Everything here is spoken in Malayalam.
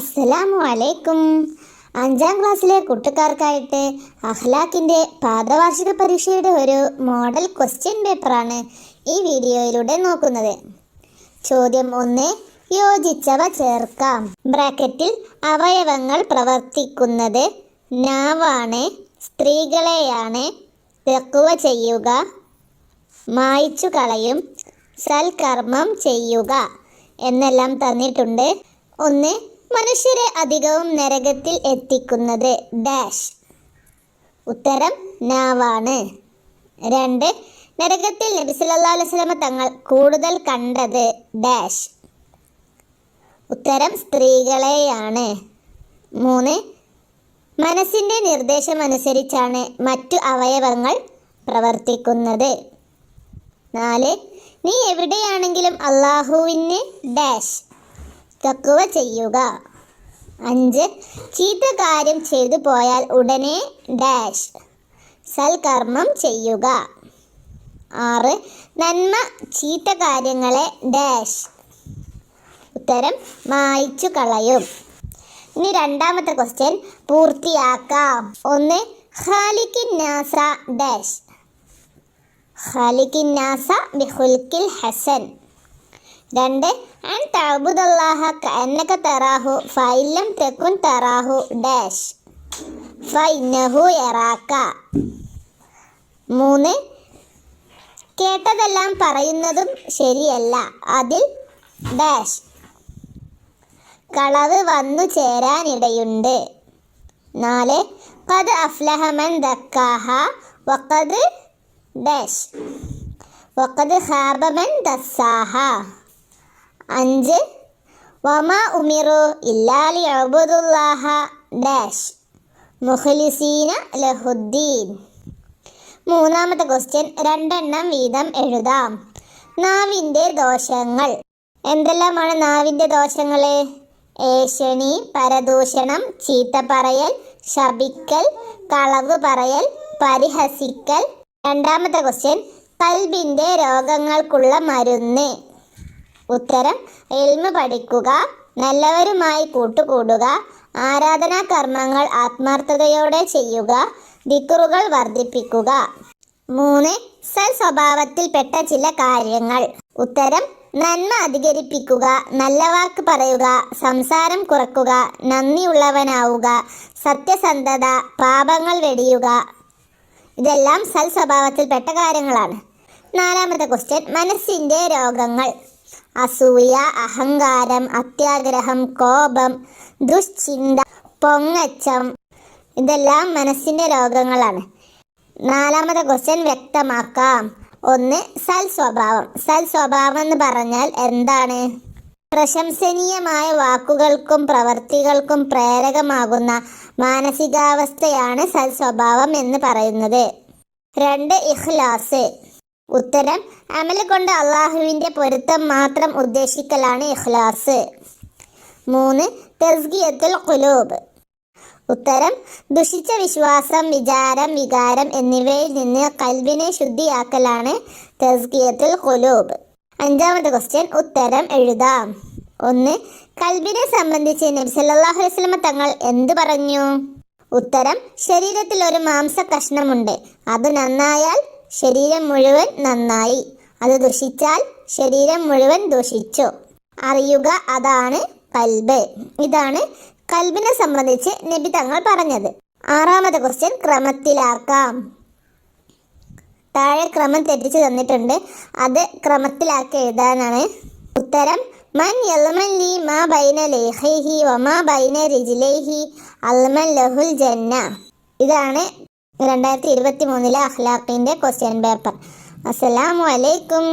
അസ്സലാമു അലൈക്കും. 5ാം ക്ലാസ്സിലെ കുട്ടിക്കാർക്കായിട്ട് അഖ്ലാഖിൻ്റെ പാദവാർഷിക പരീക്ഷയുടെ ഒരു മോഡൽ ക്വസ്റ്റ്യൻ പേപ്പറാണ് ഈ വീഡിയോയിലൂടെ നോക്കുന്നത്. ചോദ്യം 1. യോജിച്ചവ ചേർക്കാം. ബ്രാക്കറ്റിൽ അവയവങ്ങൾ പ്രവർത്തിക്കുന്നത് നാവാണ്, സ്ത്രീകളെയാണ്, തഖ്വ ചെയ്യുക, മായ്ച്ചു കളയും, സൽക്കർമ്മം ചെയ്യുക എന്നെല്ലാം തന്നിട്ടുണ്ട്. 1. മനുഷ്യരെ അധികവും നരകത്തിൽ എത്തിക്കുന്നത് ഡാഷ്. ഉത്തരം നാവാണ്. 2. നരകത്തിൽ നബി സല്ലല്ലാഹു അലൈഹി വസല്ലം തങ്ങൾ കൂടുതൽ കണ്ടത് ഡാഷ്. ഉത്തരം സ്ത്രീകളെയാണ്. 3. മനസ്സിൻ്റെ നിർദ്ദേശമനുസരിച്ചാണ് മറ്റു അവയവങ്ങൾ പ്രവർത്തിക്കുന്നത്. 4. നീ എവിടെയാണെങ്കിലും അള്ളാഹുവിന് ഡാഷ് തഖ്വ ചെയ്യുക. 5. ചീത്ത കാര്യം ചെയ്തു പോയാൽ ഉടനെ ഡാഷ് സൽക്കർമ്മം ചെയ്യുക. 6. നന്മ ചീത്ത കാര്യങ്ങളെ ഡാഷ്. ഉത്തരം മായ്ച്ചു കളയും. ഇനി രണ്ടാമത്തെ ക്വസ്റ്റ്യൻ പൂർത്തിയാക്കാം. 1. ഖാലിഖിൻ നാസ ഡാഷ്. ഖാലിഖിൻ നാസ ബിഖുൽഖിൽ ഹസൻ. 2. അൻ തഅബുദല്ലാഹ കഅന്നക തറാഹു ഫഇല്ലം തകുൻ തറാഹു ഡാഷ് ഫഇന്നഹു യറാക. 3. കേട്ടതെല്ലാം പറയുന്നതും ശരിയല്ല, അതിൽ ഡാഷ് കളവ് വന്നു ചേരാനിടയുണ്ട്. 4. ഖദ് അഫ്ലഹ മൻ ദക്കാഹ വഖദ് ഡാഷ് വഖദ് ഖാബ മൻ ദസ്സാഹ. 5. വമാ ഉമിറു ഇല്ലാ ലിയഅ്ബുദുല്ലാഹ ഡാഷ് മുഖ്ലിസീന ലഹുദ്ദീൻ. മൂന്നാമത്തെ ക്വസ്റ്റ്യൻ 2 എണ്ണം വീതം എഴുതാം. നാവിൻ്റെ ദോഷങ്ങൾ. എന്തെല്ലാമാണ് നാവിൻ്റെ ദോഷങ്ങൾ? ഏഷണി, പരദൂഷണം, ചീത്ത പറയൽ, ശപിക്കൽ, കളവ് പറയൽ, പരിഹസിക്കൽ. രണ്ടാമത്തെ ക്വസ്റ്റ്യൻ ഖൽബിൻ്റെ രോഗങ്ങൾക്കുള്ള മരുന്ന്. ഉത്തരം ഇൽമ് പഠിക്കുക, നല്ലവരുമായി കൂട്ടുകൂടുക, ആരാധനാ കർമ്മങ്ങൾ ആത്മാർത്ഥതയോടെ ചെയ്യുക, ദിക്റുകൾ വർദ്ധിപ്പിക്കുക. 3. സൽ സ്വഭാവത്തിൽപ്പെട്ട ചില കാര്യങ്ങൾ. ഉത്തരം നന്മ അധികരിപ്പിക്കുക, നല്ല വാക്ക് പറയുക, സംസാരം കുറക്കുക, നന്ദിയുള്ളവനാവുക, സത്യസന്ധത, പാപങ്ങൾ വെടിയുക. ഇതെല്ലാം സൽ സ്വഭാവത്തിൽപ്പെട്ട കാര്യങ്ങളാണ്. നാലാമത്തെ ക്വസ്റ്റ്യൻ മനസ്സിൻ്റെ രോഗങ്ങൾ. അസൂയ, അഹങ്കാരം, അത്യാഗ്രഹം, കോപം, ദുശ്ചിന്ത, പൊങ്ങച്ചം. ഇതെല്ലാം മനസ്സിൻ്റെ രോഗങ്ങളാണ്. നാലാമത്തെ ക്വസ്റ്റ്യൻ വ്യക്തമാക്കാം. 1. സൽ സ്വഭാവം. സൽ സ്വഭാവം എന്ന് പറഞ്ഞാൽ എന്താണ്? പ്രശംസനീയമായ വാക്കുകൾക്കും പ്രവർത്തികൾക്കും പ്രേരകമാകുന്ന മാനസികാവസ്ഥയാണ് സൽ സ്വഭാവം എന്ന് പറയുന്നത്. 2. ഇഖ്ലാസ്. ഉത്തരം അമൽ കൊണ്ട് അള്ളാഹുവിൻ്റെ പൊരുത്തം മാത്രം ഉദ്ദേശിക്കലാണ് ഇഖ്ലാസ്. 3. തസ്കിയത്തുൽ ഖുലൂബ്. ഉത്തരം ദുഷിച്ച വിശ്വാസം, വിചാരം, വികാരം എന്നിവയിൽ നിന്ന് ഖൽബിനെ ശുദ്ധിയാക്കലാണ് തസ്കിയത്തുൽ ഖുലൂബ്. അഞ്ചാമത്തെ ക്വസ്റ്റ്യൻ ഉത്തരം എഴുതാം. 1. ഖൽബിനെ സംബന്ധിച്ച് നബി സല്ലല്ലാഹു അലൈഹി വസല്ലം തങ്ങൾ എന്ത് പറഞ്ഞു? ഉത്തരം ശരീരത്തിൽ ഒരു മാംസ കഷ്ണമുണ്ട്, അത് നന്നായാൽ ശരീരം മുഴുവൻ നന്നായി, അത് ദുഷിച്ചാൽ ശരീരം മുഴുവൻ ദുഷിച്ചു. അറിയുക, അതാണ് ഖൽബ്. ഇതാണ് ഖൽബിനെ സംബന്ധിച്ച് നബി തങ്ങൾ പറഞ്ഞത്. ആറാമത്തെ ക്വസ്റ്റ്യൻ ക്രമത്തിലാക്കാം. താഴെ ക്രമം തെറ്റിച്ച് തന്നിട്ടുണ്ട്, അത് ക്രമത്തിലാക്കി എഴുതാനാണ്. ഉത്തരം മൻ യൽമൻ ലി മാ ബൈന ലൈഹൈഹി വമാ ബൈന റിജ്ലൈഹി അൽമൻ ലഹുൽ ജന്ന. ഇതാണ് 2023 അഖ്ലാഖിൻ്റെ ക്വസ്റ്റ്യൻ പേപ്പർ. അസ്സലാമു അലൈക്കും.